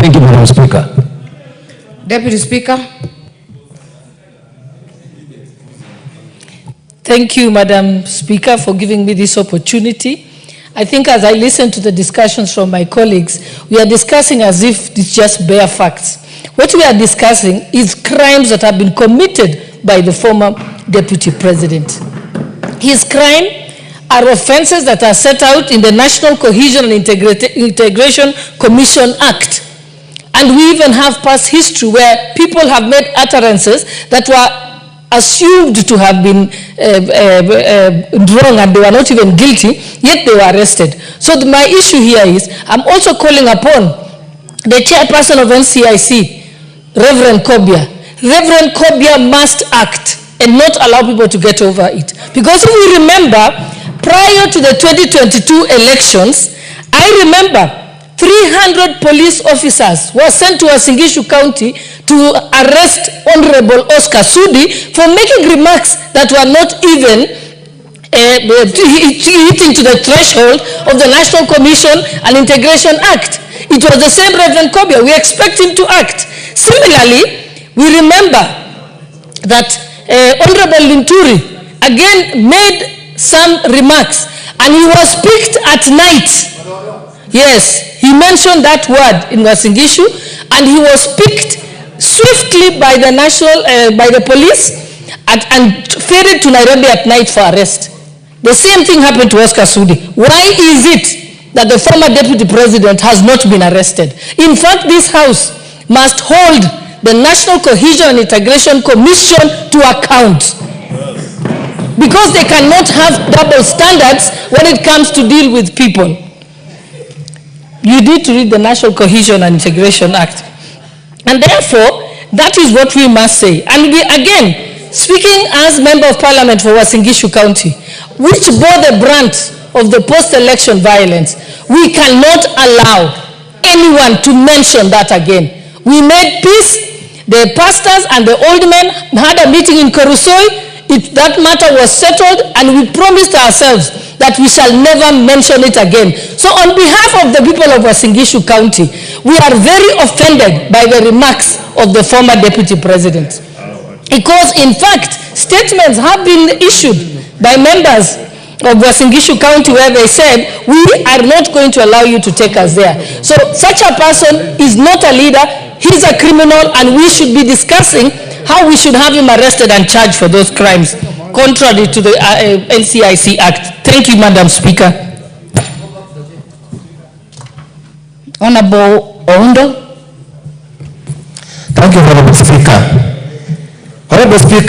Thank you, Madam Speaker. Deputy Speaker. Thank you, Madam Speaker, for giving me this opportunity. I think as I listen to the discussions from my colleagues, we are discussing as if it's just bare facts. What we are discussing is crimes that have been committed by the former Deputy President. His crime are offenses that are set out in the National Cohesion and Integration Commission Act. And we even have past history where people have made utterances that were assumed to have been wrong and they were not even guilty, yet they were arrested. So my issue here is, I'm also calling upon the chairperson of NCIC, Reverend Kobia. Reverend Kobia must act and not allow people to get over it. Because if we remember, prior to the 2022 elections, I remember 300 police officers were sent to Uasin County to arrest Honorable Oscar Sudi for making remarks that were not even hitting to the threshold of the National Commission and Integration Act. It was the same Reverend Kobia. We expect him to act. Similarly, we remember that Honorable Linturi again made some remarks and he was picked at night. Yes, he mentioned that word in Uasin Gishu, and he was picked swiftly by the police and ferried to Nairobi at night for arrest. The same thing happened to Oscar Sudi. Why is it that the former Deputy President has not been arrested? In fact, this House must hold the National Cohesion and Integration Commission to account, because they cannot have double standards when it comes to deal with people. You need to read the National Cohesion and Integration Act. And therefore, that is what we must say. And we, again, speaking as Member of Parliament for Uasin Gishu County, which bore the brunt of the post-election violence, we cannot allow anyone to mention that again. We made peace. The pastors and the old men had a meeting in Korusoi. That matter was settled, and we promised ourselves that we shall never mention it again. So on behalf of the people of Uasin Gishu County, we are very offended by the remarks of the former Deputy President. Because in fact, statements have been issued by members of Uasin Gishu County where they said, we are not going to allow you to take us there. So such a person is not a leader, he's a criminal, and we should be discussing how we should have him arrested and charged for those crimes, contrary to the NCIC Act. Thank you, Madam Speaker. Honorable Oundo. Thank you, Honorable Speaker. Honorable Speaker,